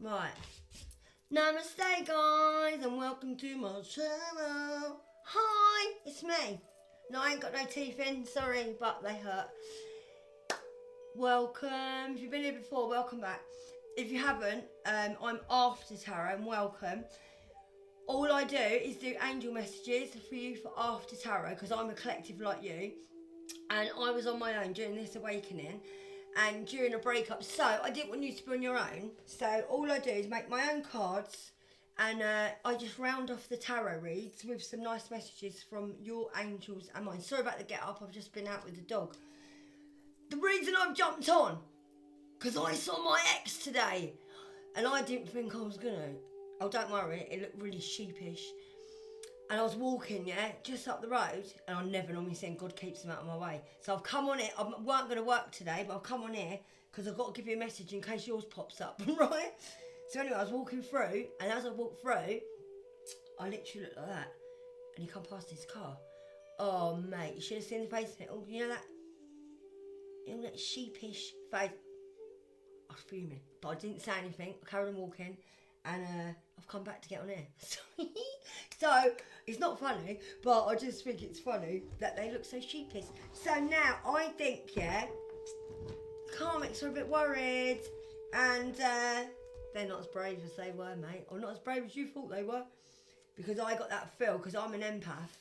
Right. Namaste, guys, and welcome to my channel. Hi, it's me. No, I ain't got no teeth in, sorry, but they hurt. Welcome. If you've been here before, welcome back. If you haven't, I'm After Tarot, and welcome. All I do is do angel messages for you for After Tarot, because I'm a collective like you. And I was on my own during this awakening and during a breakup, so I didn't want you to be on your own. So all I do is make my own cards, and I just round off the tarot reads with some nice messages from your angels and mine. Sorry about the get up, I've just been out with the dog. The reason I've jumped on, because I saw my ex today and I didn't think I was gonna. Oh, don't worry, it looked really sheepish. And I was walking, just up the road, and I never normally sing God keeps them out of my way. So I've come on it. I weren't going to work today, but I've come on here because I've got to give you a message in case yours pops up, right? So anyway, I was walking through, and as I walked through, I literally looked like that, and he come past his car. Oh, mate, you should have seen the face of it. Oh, you know that sheepish face. I was fuming, but I didn't say anything. I carried on walking. And I've come back to get on here. So it's not funny, but I just think it's funny that they look so sheepish. So now I think, karmics are a bit worried, and they're not as brave as they were, mate, or not as brave as you thought they were, because I got that feel, because I'm an empath.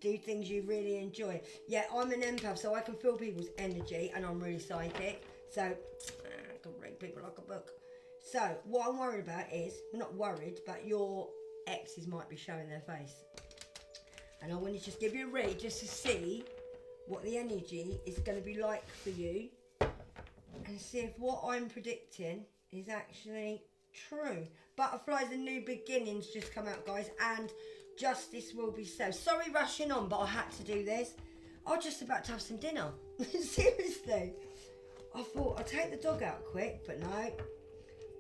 Do things you really enjoy. Yeah, I'm an empath, so I can feel people's energy, and I'm really psychic. So I can read people like a book. So what I'm worried about is, I'm not worried, but your exes might be showing their face. And I want to just give you a read just to see what the energy is going to be like for you, and see if what I'm predicting is actually true. Butterflies and new beginnings just come out, guys, and justice will be served. Sorry rushing on, but I had to do this. I was just about to have some dinner. Seriously. I thought I'd take the dog out quick, but no.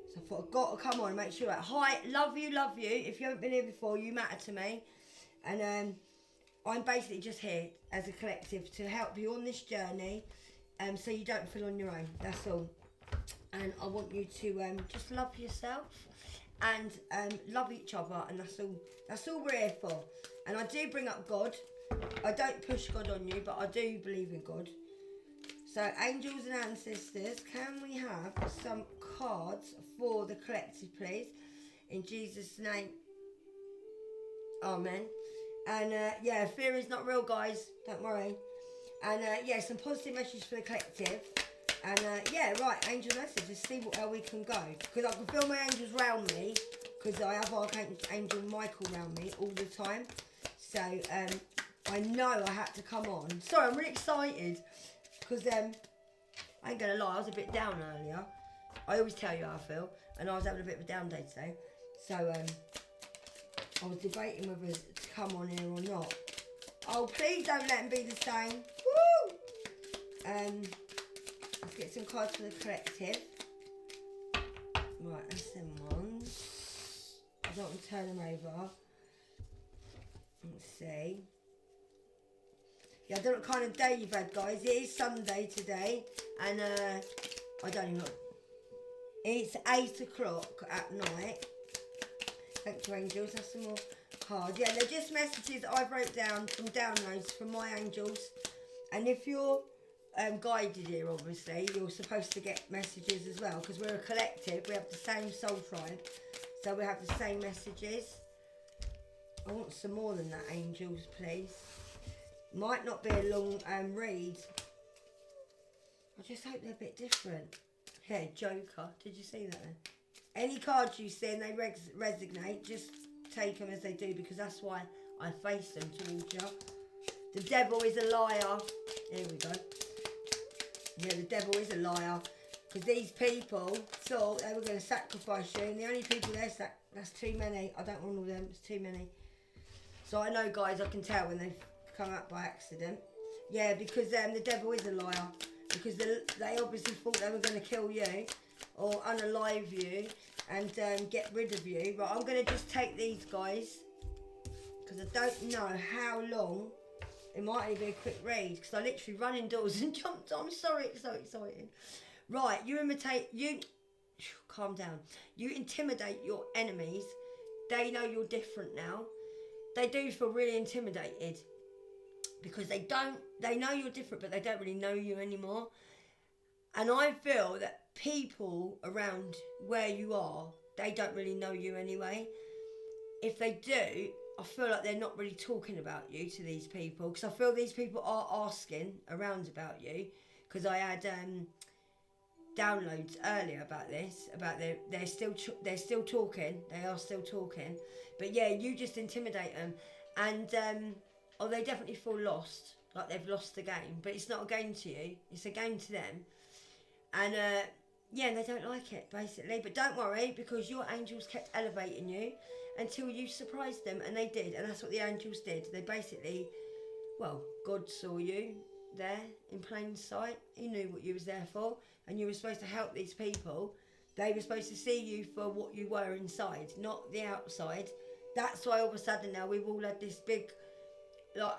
So I thought I've got to come on and make sure. Hi, love you, love you. If you haven't been here before, you matter to me. And I'm basically just here as a collective to help you on this journey, so you don't feel on your own. That's all. And I want you to just love yourself and love each other, and that's all. That's all we're here for. And I do bring up God. I don't push God on you, but I do believe in God. So, angels and ancestors, can we have some cards for the collective, please? In Jesus' name. Amen. And, fear is not real, guys. Don't worry. And, some positive messages for the collective. And, right, angels and ancestors, let's see where we can go. Because I can feel my angels round me, because I have Archangel Michael round me all the time. So, I know I had to come on. Sorry, I'm really excited. Because I ain't gonna lie, I was a bit down earlier. I always tell you how I feel, and I was having a bit of a down day today. So I was debating whether to come on here or not. Oh, please don't let them be the same. Woo! Let's get some cards for the collective. Right, that's them ones. I don't want to turn them over. Let's see. Yeah, I don't know what kind of day you've had, guys. It is Sunday today, and I don't even know. It's 8 o'clock at night. Thank you, angels. That's some more cards. Yeah, they're just messages I wrote down from downloads from my angels. And if you're guided here, obviously, you're supposed to get messages as well, because we're a collective. We have the same soul tribe, so we have the same messages. I want some more than that, angels, please. Might not be a long read. I just hope they're a bit different. Here, Joker. Did you see that then? Any cards you see and they resonate, just take them as they do, because that's why I face them towards you. The devil is a liar. Here we go. Yeah, the devil is a liar. Because these people thought they were going to sacrifice you, and the only people that's too many. I don't want all them. It's too many. So I know, guys, I can tell when they've come out by accident. Yeah, because the devil is a liar, because they obviously thought they were going to kill you or unalive you and get rid of you. But I'm going to just take these, guys, because I don't know how long. It might only be a quick read, because I literally run indoors and jumped on. I'm sorry, it's so exciting. Right, calm down. You intimidate your enemies. They know you're different now. They do feel really intimidated because they know you're different, but they don't really know you anymore. And I feel that people around where you are, they don't really know you anyway. If they do, I feel like they're not really talking about you to these people, because I feel these people are asking around about you, because I had downloads earlier about this, about they're still talking, they are still talking, but yeah, you just intimidate them, and they definitely feel lost, like they've lost the game, but it's not a game to you, it's a game to them, and yeah, they don't like it basically, but don't worry, because your angels kept elevating you until you surprised them, and they did, and that's what the angels did. They basically, well, God saw you there in plain sight. He knew what you was there for, and you were supposed to help these people. They were supposed to see you for what you were inside, not the outside. That's why all of a sudden now we've all had this big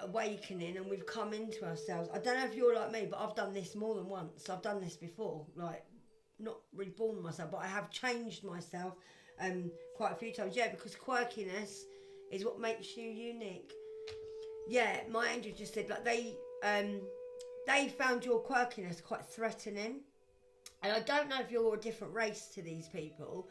awakening, and we've come into ourselves. I don't know if you're like me, but I've done this more than once. I've done this before, not reborn myself, but I have changed myself quite a few times. Yeah, because quirkiness is what makes you unique. Yeah, my angel just said they found your quirkiness quite threatening, and I don't know if you're a different race to these people,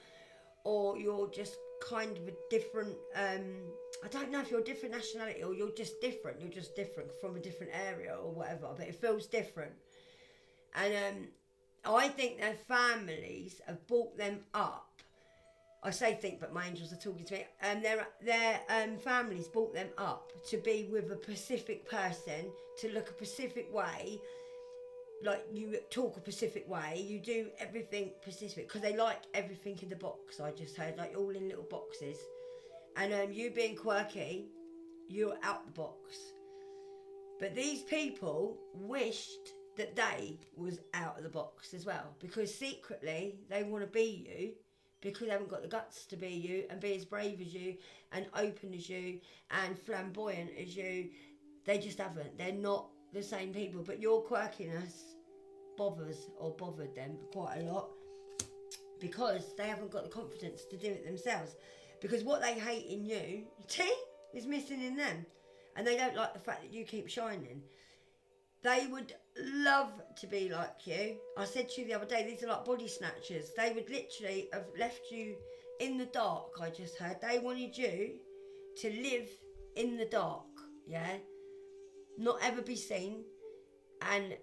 or you're just kind of a different. I don't know if you're a different nationality, or you're just different. You're just different from a different area or whatever, but it feels different, and I think their families have brought them up. I say think, but my angels are talking to me. Their families brought them up to be with a specific person, to look a specific way. Like, you talk a specific way, you do everything specific, because they like everything in the box, I just heard, like all in little boxes. And you being quirky, you're out the box. But these people wished that they was out of the box as well, because secretly they want to be you, because they haven't got the guts to be you and be as brave as you and open as you and flamboyant as you. They just haven't. They're not the same people. But your quirkiness bothered them quite a lot, because they haven't got the confidence to do it themselves. Because what they hate in you, is missing in them. And they don't like the fact that you keep shining. They would love to be like you. I said to you the other day, these are like body snatchers. They would literally have left you in the dark, I just heard. They wanted you to live in the dark, yeah? Not ever be seen. And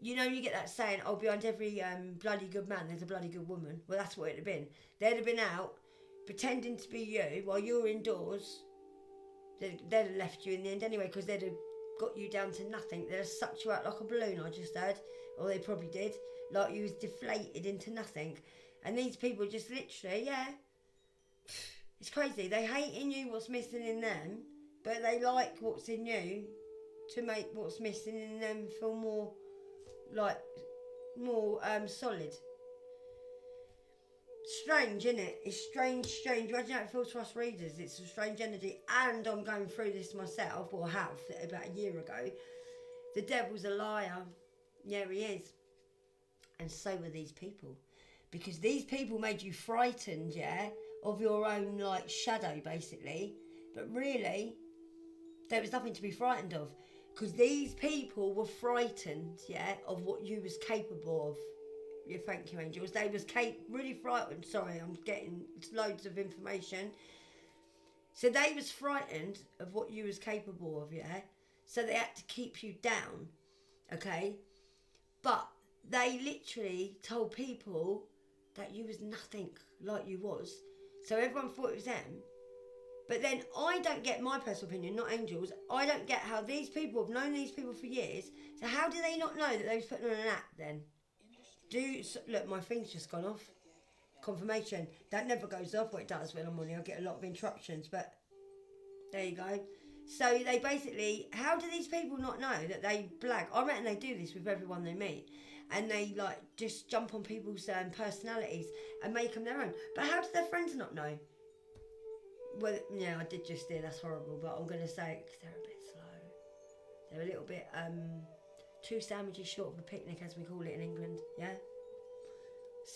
you know, you get that saying, oh, behind every bloody good man, there's a bloody good woman. Well, that's what it'd have been. They'd have been out pretending to be you while you were indoors. They'd have left you in the end anyway, because they'd have got you down to nothing. They'd have sucked you out like a balloon, I just heard. Or they probably did. Like you was deflated into nothing. And these people just literally, yeah. It's crazy. They hate in you what's missing in them, but they like what's in you to make what's missing in them feel more solid. Strange, isn't it? It's strange. Imagine how it feels for us readers. It's a strange energy. And I'm going through this myself, or have, about a year ago. The devil's a liar. Yeah, he is. And so were these people. Because these people made you frightened, yeah, of your own, shadow, basically. But really, there was nothing to be frightened of. Because these people were frightened, yeah, of what you was capable of. Yeah, thank you, angels. They was really frightened. Sorry, I'm getting loads of information. So they was frightened of what you was capable of, yeah? So they had to keep you down, okay? But they literally told people that you was nothing like you was. So everyone thought it was them. But then I don't get, my personal opinion, not angels, I don't get how these people have known these people for years. So how do they not know that they was putting on an act then? Look, my thing's just gone off. Confirmation. That never goes off. Well, it does when I'm on here. I get a lot of interruptions, but there you go. So they basically, how do these people not know that they blag? I reckon they do this with everyone they meet, and they just jump on people's personalities and make them their own. But how do their friends not know? Well, yeah, I did just hear, that's horrible, but I'm going to say it because they're a bit slow. They're a little bit 2 sandwiches short of a picnic, as we call it in England, yeah?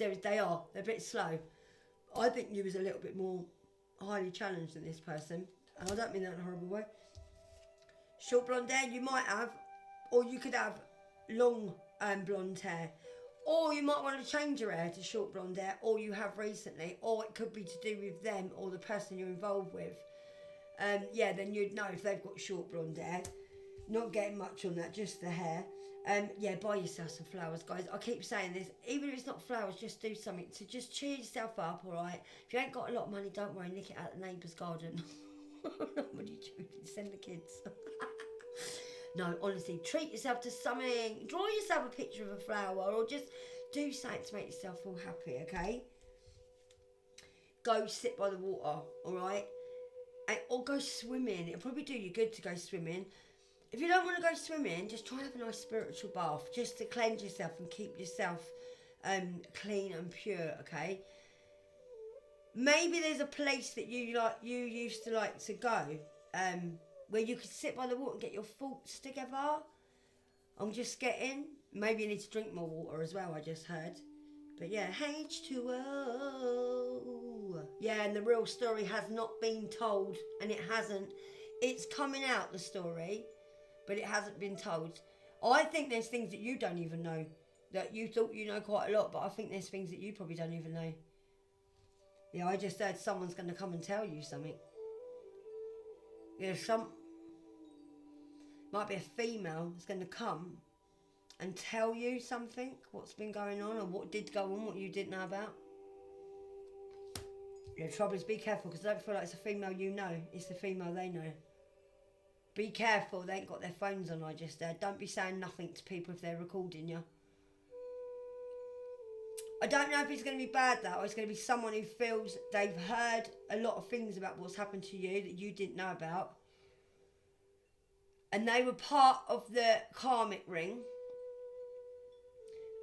serious. They are. They're a bit slow. I think you was a little bit more highly challenged than this person. And I don't mean that in a horrible way. Short blonde hair you might have, or you could have long blonde hair. Or you might want to change your hair to short blonde hair, or you have recently, or it could be to do with them or the person you're involved with. Yeah, then you'd know if they've got short blonde hair. Not getting much on that, just the hair. Yeah, buy yourself some flowers, guys. I keep saying this, even if it's not flowers, just do something to just cheer yourself up, alright? If you ain't got a lot of money, don't worry, nick it out the neighbour's garden. Nobody choosing, send the kids. No, honestly, treat yourself to something. Draw yourself a picture of a flower, or just do something to make yourself feel happy, okay? Go sit by the water, alright? Or go swimming. It'll probably do you good to go swimming. If you don't want to go swimming, just try and have a nice spiritual bath, just to cleanse yourself and keep yourself clean and pure, okay? Maybe there's a place that you used to like to go, where you could sit by the water and get your thoughts together. I'm just getting. Maybe you need to drink more water as well, I just heard. But yeah, H2O. Yeah, and the real story has not been told, and it hasn't. It's coming out, the story, but it hasn't been told. I think there's things that you don't even know, that you thought you know quite a lot, but I think there's things that you probably don't even know. Yeah, I just heard someone's going to come and tell you something. Yeah, might be a female that's going to come and tell you something, what's been going on, or what did go on, what you didn't know about. Yeah, the trouble is, be careful, because I don't feel like it's a female you know, it's the female they know. Be careful, they ain't got their phones on, I just said. Don't be saying nothing to people if they're recording you. I don't know if it's going to be bad, though, or it's going to be someone who feels they've heard a lot of things about what's happened to you that you didn't know about. And they were part of the karmic ring.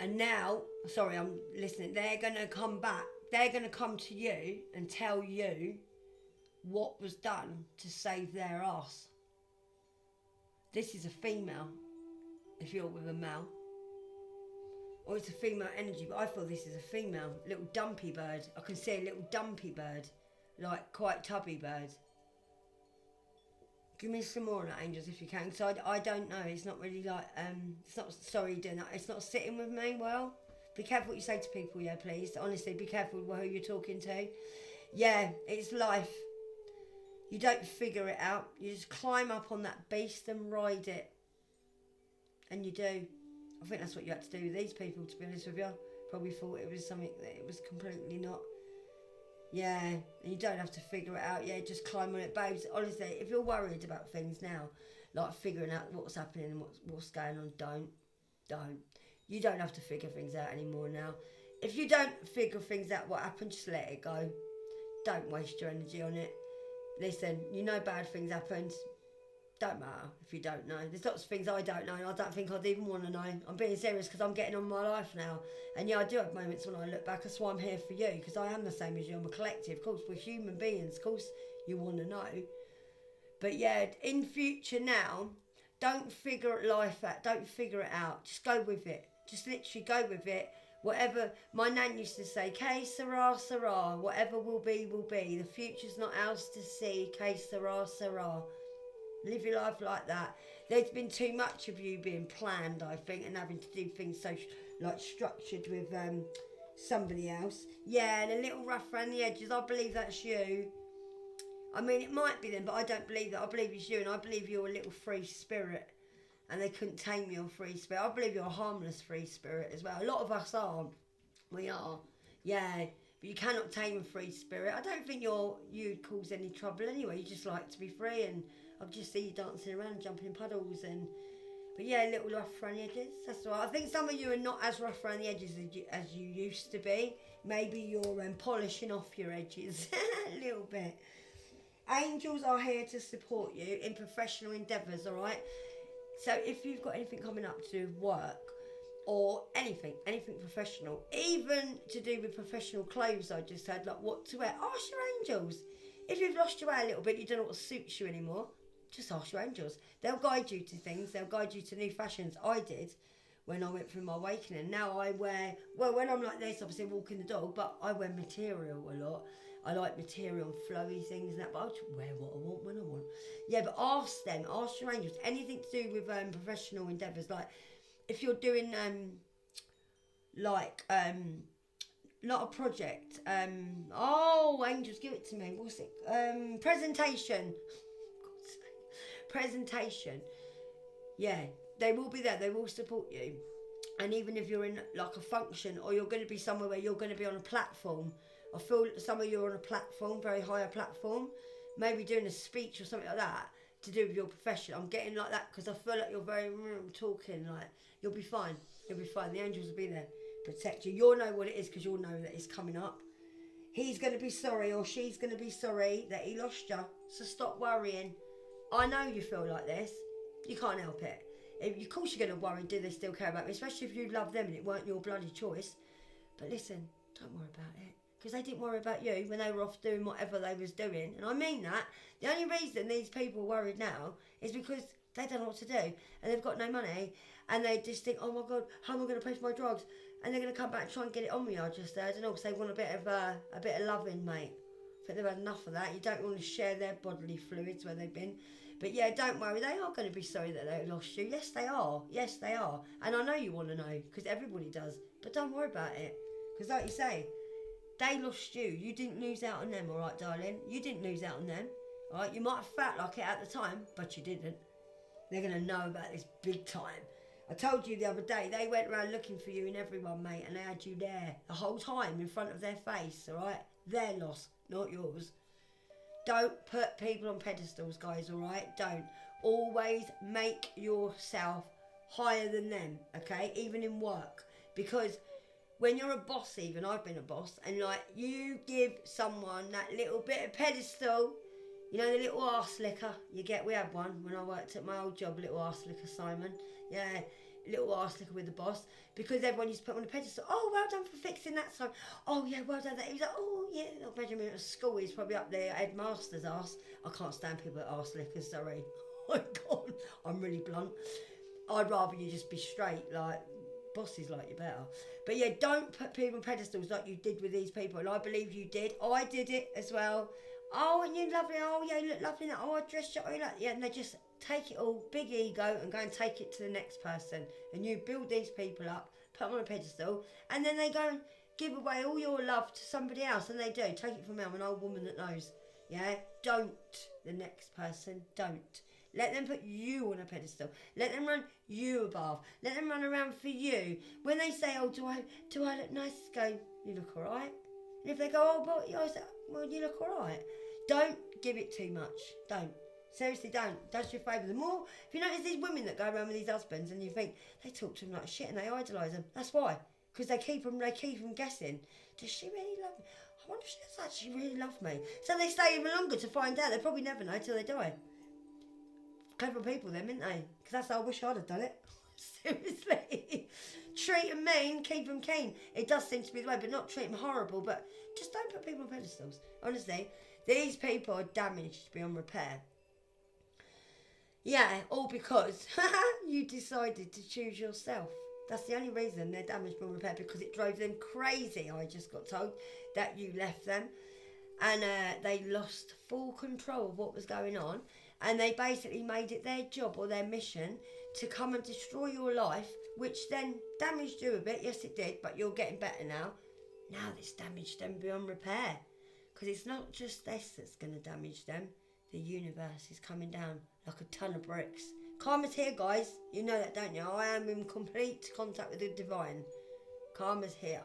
And now, sorry, I'm listening, they're going to come back. They're going to come to you and tell you what was done to save their ass. This is a female, if you're with a male. Or it's a female energy, but I feel this is a female. Little dumpy bird. I can see a little dumpy bird. Like, quite tubby bird. Give me some more on that, angels, if you can. So I don't know. It's not really like, it's not, sorry doing that. It's not sitting with me well. Be careful what you say to people, yeah, please. Honestly, be careful who you're talking to. Yeah, it's life. You don't figure it out. You just climb up on that beast and ride it. And you do. I think that's what you had to do with these people, to be honest with you. Probably thought it was something that it was completely not. Yeah, and you don't have to figure it out. Yeah, just climb on it, babes. Honestly, if you're worried about things now, like figuring out what's happening and what's going on, don't. You don't have to figure things out anymore now. If you don't figure things out what happened, just let it go. Don't waste your energy on it. Listen, you know bad things happened. Don't matter if you don't know. There's lots of things I don't know, and I don't think I'd even want to know. I'm being serious, because I'm getting on my life now. And yeah, I do have moments when I look back. That's why I'm here for you, because I am the same as you. I'm a collective. Of course, we're human beings. Of course, you want to know. But yeah, in future now, don't figure life out. Don't figure it out. Just go with it. Just literally go with it. Whatever, my nan used to say, que sera, sera. Whatever will be, will be. The future's not ours to see. Que sera, sera. Live your life like that. There's been too much of you being planned, I think, and having to do things so like structured with somebody else. Yeah, and a little rough around the edges. I believe that's you. I mean, it might be them, but I don't believe that. I believe it's you, and I believe you're a little free spirit, and they couldn't tame your free spirit. I believe you're a harmless free spirit as well. A lot of us are. We are. Yeah. But you cannot tame a free spirit. I don't think you'd cause any trouble anyway. You just like to be free, and I just see you dancing around, jumping in puddles, but yeah, a little rough around the edges. That's all right. I think some of you are not as rough around the edges as you used to be. Maybe you're polishing off your edges a little bit. Angels are here to support you in professional endeavours, all right? So if you've got anything coming up to do with work, or anything professional, even to do with professional clothes, I just had, like what to wear, ask your angels. If you've lost your way a little bit, you don't know what suits you anymore, just ask your angels. They'll guide you to things, they'll guide you to new fashions. I did when I went through my awakening. Now I wear, well, when I'm like this, obviously walking the dog, but I wear material a lot. I like material and flowy things and that, but I'll just wear what I want when I want. Yeah, but ask them, ask your angels, anything to do with professional endeavours, like if you're doing not a project, oh, angels, give it to me, what's it, presentation, God's sake. Presentation, yeah, they will be there, they will support you. And even if you're in like a function, or you're going to be somewhere where you're going to be on a platform, I feel some of you are on a platform, very higher platform, maybe doing a speech or something like that to do with your profession. I'm getting like that because I feel like you're very talking, like you'll be fine, you'll be fine, the angels will be there, protect you. You'll know what it is because you'll know that it's coming up. He's going to be sorry, or she's going to be sorry that he lost you, so stop worrying. I know you feel like this, you can't help it. Of course you're going to worry, do they still care about me? Especially if you love them and it weren't your bloody choice. But listen, don't worry about it. Because they didn't worry about you when they were off doing whatever they was doing. And I mean that. The only reason these people are worried now is because they don't know what to do. And they've got no money. And they just think, oh my God, how am I going to pay for my drugs? And they're going to come back and try and get it on me. I don't know, because they want a bit of loving, mate. I think they've had enough of that. You don't want to share their bodily fluids where they've been. But yeah, don't worry, they are going to be sorry that they lost you. Yes, they are. Yes, they are. And I know you want to know, because everybody does. But don't worry about it. Because like you say, they lost you. You didn't lose out on them, all right, darling? You didn't lose out on them. All right? You might have felt like it at the time, but you didn't. They're going to know about this big time. I told you the other day, they went around looking for you and everyone, mate, and they had you there the whole time in front of their face, all right? Their loss, not yours. Don't put people on pedestals, guys, all right? Don't. Always make yourself higher than them, okay? Even in work. Because when you're a boss, even, I've been a boss, and like you give someone that little bit of pedestal, you know, the little arse licker you get. We had one when I worked at my old job, little arse licker Simon. Yeah, little arse licker with the boss, because everyone used to put him on a pedestal. Oh, well done for fixing that sign. Oh yeah, well done. He was like, oh yeah, I imagine him at school, he's probably up there, headmaster's arse. I can't stand people at arse lickers, sorry. Oh my God, I'm really blunt. I'd rather you just be straight, like, bosses like you better. But yeah, don't put people on pedestals like you did with these people, and I believe you did. I did it as well. Oh, and you lovely. Oh yeah, you look lovely. Oh, I dressed you. Oh, you like, yeah, and they just take it all, big ego, and go and take it to the next person. And you build these people up, put them on a pedestal, and then they go and give away all your love to somebody else, and they do. Take it from me, I'm an old woman that knows. Yeah, don't the next person, don't. Let them put you on a pedestal. Let them run you above. Let them run around for you. When they say, oh, do I look nice? Go, you look alright. And if they go, oh, but I say, well, you look alright. Don't give it too much. Don't. Seriously, don't. Does you a favour. The more, if you notice these women that go around with these husbands and you think they talk to them like shit and they idolise them, that's why. Because they keep them guessing. Does she really love me? I wonder if she does actually really love me. So they stay even longer to find out. They probably never know till they die. Clever people them, ain't they? Because that's how I wish I'd have done it. Seriously. Treat them mean, keep them keen. It does seem to be the way, but not treat them horrible. But just don't put people on pedestals. Honestly, these people are damaged beyond repair. Yeah, all because you decided to choose yourself. That's the only reason they're damaged beyond repair, because it drove them crazy. I just got told that you left them. And they lost full control of what was going on. And they basically made it their job or their mission to come and destroy your life, which then damaged you a bit. Yes, it did, but you're getting better now. Now it's damaged them beyond repair. Because it's not just this that's going to damage them. The universe is coming down like a ton of bricks. Karma's here, guys. You know that, don't you? I am in complete contact with the divine. Karma's here.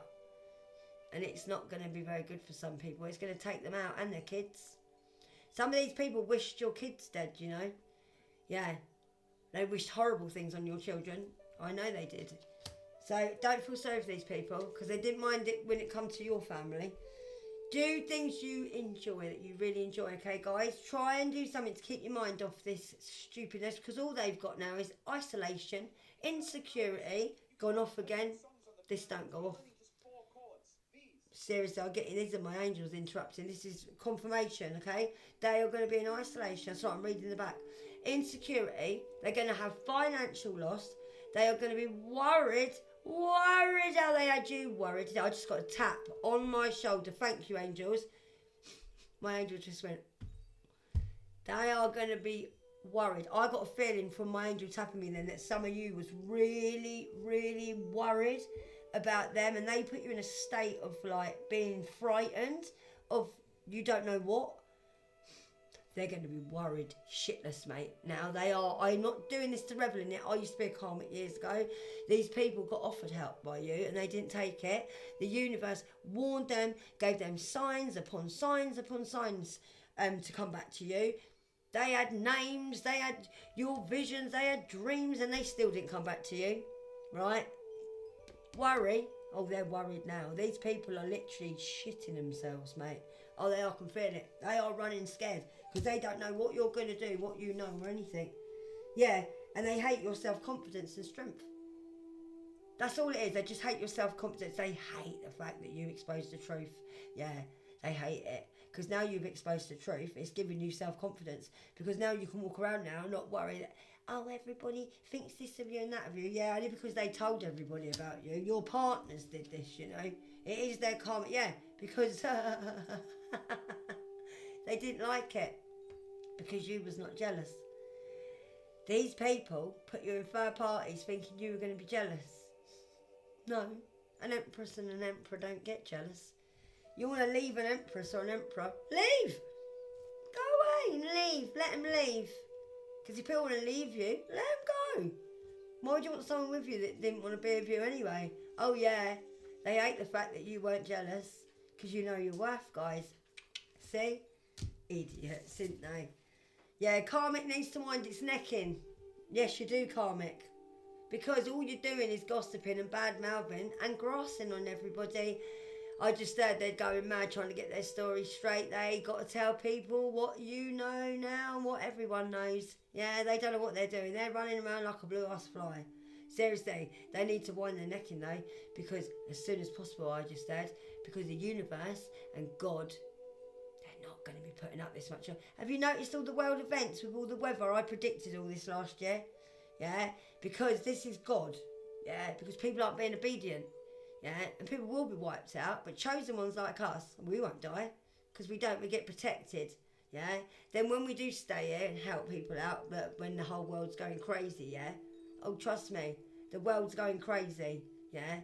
And it's not going to be very good for some people. It's going to take them out and their kids. Some of these people wished your kids dead, you know. Yeah. They wished horrible things on your children. I know they did. So don't feel sorry for these people, because they didn't mind it when it comes to your family. Do things you enjoy, that you really enjoy, okay, guys? Try and do something to keep your mind off this stupidness, because all they've got now is isolation, insecurity, gone off again. This don't go off. Seriously, these are my angels interrupting. This is confirmation, okay? They are going to be in isolation. That's what I'm reading in the back. Insecurity. They're going to have financial loss. They are going to be worried how they had you worried. I just got a tap on my shoulder. Thank you, angels. My angel just went. They are going to be worried. I got a feeling from my angel tapping me then that some of you was really, really worried about them, and they put you in a state of like being frightened of you don't know what. They're going to be worried shitless, mate. Now they are. I'm not doing this to revel in it. I used to be a karmic years ago. These people got offered help by you and they didn't take it. The universe warned them, gave them signs upon signs upon signs to come back to you. They had names, they had your visions, they had dreams, and they still didn't come back to you, right? Worry. Oh, they're worried now. These people are literally shitting themselves, mate. Oh, they are, I can feel it. They are running scared because they don't know what you're going to do, what you know, or anything. Yeah, and they hate your self-confidence and strength. That's all it is. They just hate your self-confidence. They hate the fact that you exposed the truth. Yeah, they hate it. Because now you've exposed the truth, it's giving you self-confidence. Because now you can walk around now not worry that, oh, everybody thinks this of you and that of you. Yeah, only because they told everybody about you. Your partners did this, you know. It is their karma. Yeah, because they didn't like it. Because you was not jealous. These people put you in third parties thinking you were going to be jealous. No, an empress and an emperor don't get jealous. You want to leave an empress or an emperor? Leave! Go away and leave. Let them leave. Because if people want to leave you, let them go. Why would you want someone with you that didn't want to be with you anyway? Oh yeah, they hate the fact that you weren't jealous. Because you know your worth, guys. See? Idiots, didn't they? Yeah, karmic needs to wind its neck in. Yes, you do, karmic. Because all you're doing is gossiping and bad-mouthing and grassing on everybody. I just heard they're going mad trying to get their story straight. They got to tell people what you know now and what everyone knows. Yeah, they don't know what they're doing. They're running around like a blue-ass fly. Seriously, they need to wind their neck in though, because as soon as possible, I just said, because the universe and God, they're not going to be putting up this much. Have you noticed all the world events with all the weather? I predicted all this last year. Yeah, because this is God. Yeah, because people aren't being obedient. Yeah, and people will be wiped out, but chosen ones like us, we won't die, because we get protected, yeah? Then when we do stay here and help people out, but when the whole world's going crazy, yeah? Oh, trust me, the world's going crazy, yeah?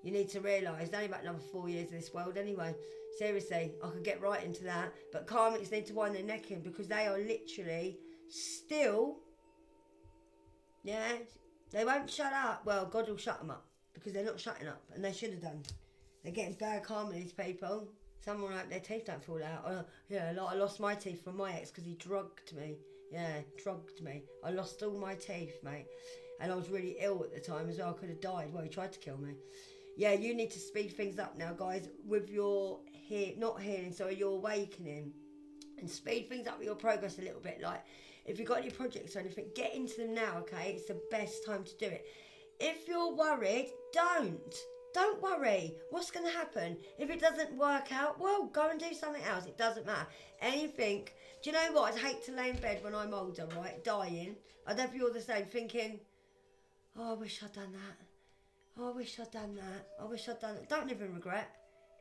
You need to realise, there's only about another 4 years of this world anyway. Seriously, I could get right into that, but karmics need to wind their neck in, because they are literally still, yeah? They won't shut up. Well, God will shut them up. Because they're not shutting up, and they should have done. They're getting bad karma, these people. Someone like their teeth don't fall out. Yeah, I lost my teeth from my ex because he drugged me. Yeah, drugged me. I lost all my teeth, mate. And I was really ill at the time as well. I could have died. Well, he tried to kill me. Yeah, you need to speed things up now, guys, with your your awakening. And speed things up with your progress a little bit. Like, if you've got any projects or anything, get into them now, okay? It's the best time to do it. If you're worried, don't worry. What's going to happen? If it doesn't work out, well, go and do something else. It doesn't matter. Anything. Do you know what? I'd hate to lay in bed when I'm older, right? Dying. I don't know if you're the same, thinking, oh, I wish I'd done that. Oh, I wish I'd done that. I wish I'd done it. Don't live in regret.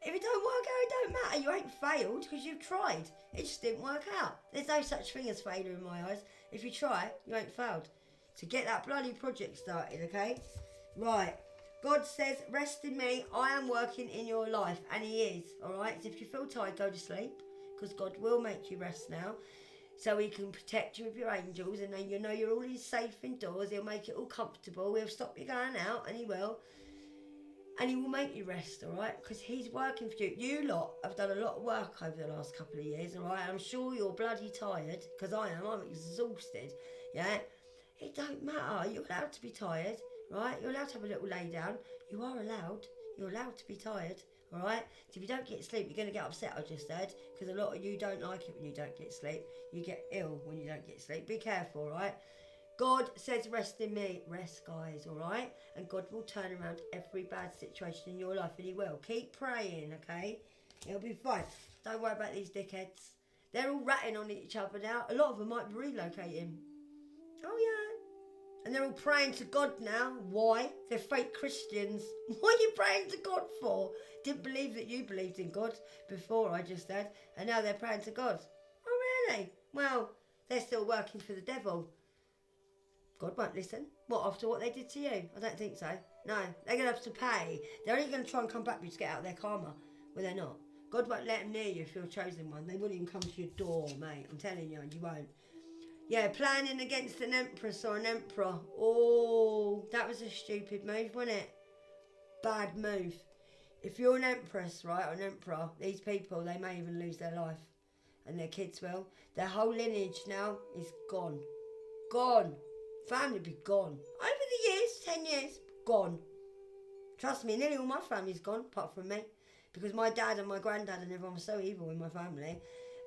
If it don't work out, it don't matter. You ain't failed because you've tried. It just didn't work out. There's no such thing as failure in my eyes. If you try, you ain't failed. To get that bloody project started, okay? Right. God says, rest in me. I am working in your life. And he is, all right? So if you feel tired, go to sleep. Because God will make you rest now. So he can protect you with your angels. And then you know you're all safe indoors. He'll make it all comfortable. He'll stop you going out. And he will. And he will make you rest, all right? Because he's working for you. You lot have done a lot of work over the last couple of years, all right? I'm sure you're bloody tired. Because I am. I'm exhausted. Yeah? It don't matter. You're allowed to be tired, right? You're allowed to have a little lay down. You are allowed. You're allowed to be tired, all right? So if you don't get sleep, you're going to get upset, I just said, because a lot of you don't like it when you don't get sleep. You get ill when you don't get sleep. Be careful, all right? God says rest in me. Rest, guys, all right? And God will turn around every bad situation in your life, and he will. Keep praying, okay? It'll be fine. Don't worry about these dickheads. They're all ratting on each other now. A lot of them might be relocating. Oh, yeah. And they're all praying to God now. Why? They're fake Christians. What are you praying to God for? Didn't believe that you believed in God before, I just said. And now they're praying to God. Oh, really? Well, they're still working for the devil. God won't listen. What, after what they did to you? I don't think so. No, they're going to have to pay. They're only going to try and come back to get out their karma. Well, they're not. God won't let them near you if you're a chosen one. They won't even come to your door, mate. I'm telling you, you won't. Yeah, planning against an empress or an emperor. Oh, that was a stupid move, wasn't it? Bad move. If you're an empress, right, or an emperor, these people, they may even lose their life. And their kids will. Their whole lineage now is gone. Gone. Family be gone. Over the years, 10 years, gone. Trust me, nearly all my family's gone, apart from me. Because my dad and my granddad and everyone was so evil in my family.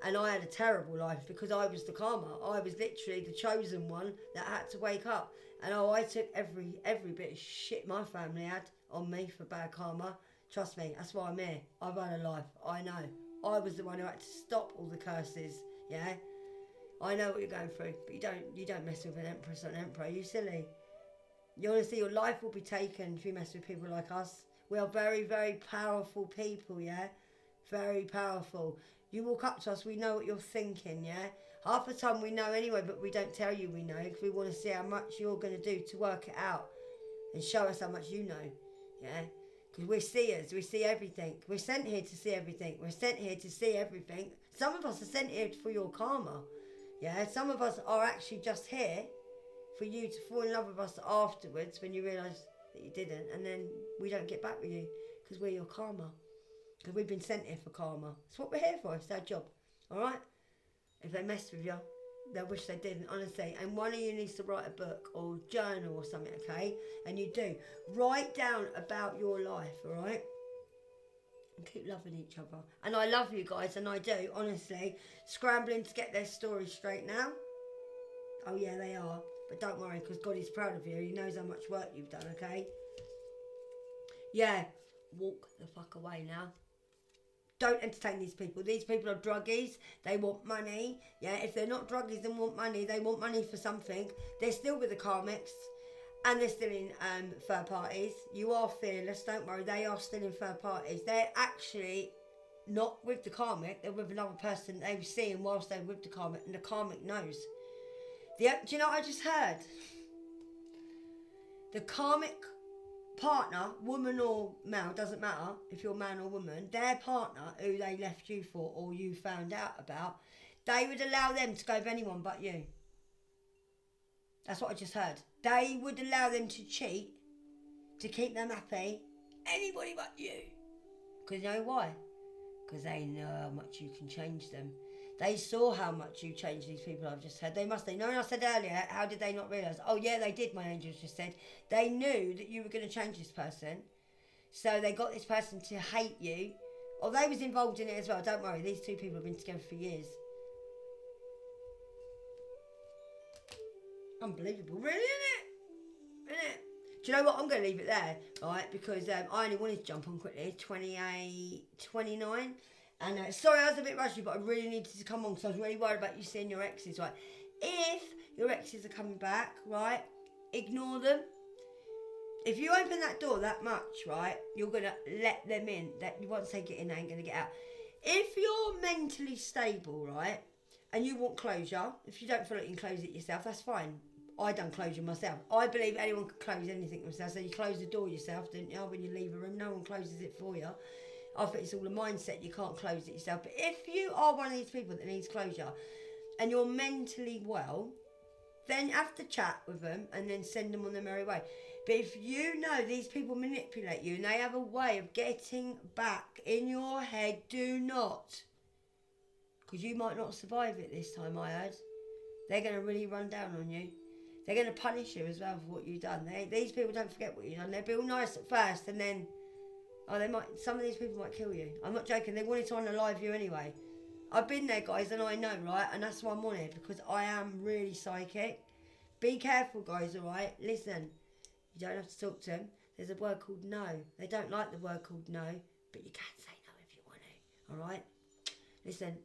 And I had a terrible life because I was the karma. I was literally the chosen one that had to wake up. And I took every bit of shit my family had on me for bad karma. Trust me, that's why I'm here. I've had a life. I know. I was the one who had to stop all the curses. Yeah? I know what you're going through, but you don't mess with an empress or an emperor. Are you silly? You honestly, your life will be taken if you mess with people like us. We are very, very powerful people, yeah? Very powerful. You walk up to us, we know what you're thinking, yeah? Half the time we know anyway, but we don't tell you we know because we want to see how much you're going to do to work it out and show us how much you know, yeah? Because we're seers, we see everything. We're sent here to see everything. We're sent here to see everything. Some of us are sent here for your karma, yeah? Some of us are actually just here for you to fall in love with us afterwards when you realise that you didn't, and then we don't get back with you because we're your karma. Because we've been sent here for karma. It's what we're here for. It's our job. Alright? If they mess with you, they'll wish they didn't, honestly. And one of you needs to write a book or journal or something, okay? And you do. Write down about your life, alright? And keep loving each other. And I love you guys, and I do, honestly. Scrambling to get their story straight now. Oh yeah, they are. But don't worry, because God is proud of you. He knows how much work you've done, okay? Yeah. Walk the fuck away now. Don't entertain these people. These people are druggies. They want money. Yeah, if they're not druggies and want money, they want money for something. They're still with the karmics. And they're still in third parties. You are fearless, don't worry. They are still in third parties. They're actually not with the karmic. They're with another person they were seeing whilst they're with the karmic. And the karmic knows. Do you know what I just heard? The karmic partner, woman or male, doesn't matter if you're man or woman, their partner who they left you for or you found out about, they would allow them to go with anyone but you. That's what I just heard. They would allow them to cheat to keep them happy, anybody but you. Because you know why? Because they know how much you can change them. They saw how much you changed these people I've just said. They must have. No, I said earlier, how did they not realise? Oh yeah, they did, my angels just said. They knew that you were going to change this person. So they got this person to hate you. Oh, they was involved in it as well. Don't worry, these two people have been together for years. Unbelievable, really, isn't it? Isn't it? Do you know what? I'm going to leave it there, right? Because I only wanted to jump on quickly. 28, 29. And sorry, I was a bit rushy, but I really needed to come on because I was really worried about you seeing your exes, right? If your exes are coming back, right, ignore them. If you open that door that much, right, you're going to let them in. That once they get in, they ain't going to get out. If you're mentally stable, right, and you want closure, if you don't feel like you can close it yourself, that's fine. I done closure myself. I believe anyone can close anything themselves. So you close the door yourself, didn't you, when you leave a room? No one closes it for you. I think it's all a mindset. You can't close it yourself. But if you are one of these people that needs closure and you're mentally well, then have to chat with them and then send them on their merry way. But if you know these people manipulate you and they have a way of getting back in your head, do not. Because you might not survive it this time, I heard. They're going to really run down on you. They're going to punish you as well for what you've done. These people don't forget what you've done. They'll be all nice at first and then... Oh, some of these people might kill you. I'm not joking. They wanted to unalive you anyway. I've been there, guys, and I know, right? And that's why I'm on it, because I am really psychic. Be careful, guys, all right? Listen, you don't have to talk to them. There's a word called no. They don't like the word called no, but you can say no if you want to, all right? Listen,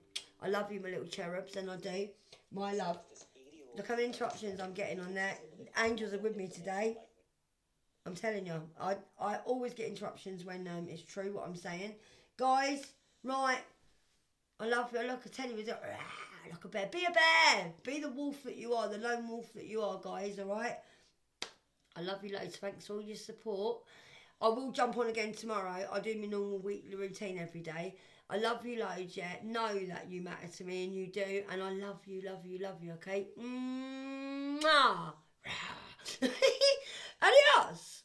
I love you, my little cherubs, and I do. My love. Look how many interruptions I'm getting on there. Angels are with me today. I'm telling you, I always get interruptions when it's true what I'm saying. Guys, right, I love you. Look, I tell you, like a bear. Be a bear. Be the wolf that you are, the lone wolf that you are, guys, all right? I love you loads. Thanks for all your support. I will jump on again tomorrow. I do my normal weekly routine every day. I love you loads, yeah. Know that you matter to me and you do. And I love you, okay? Mwah. Adios.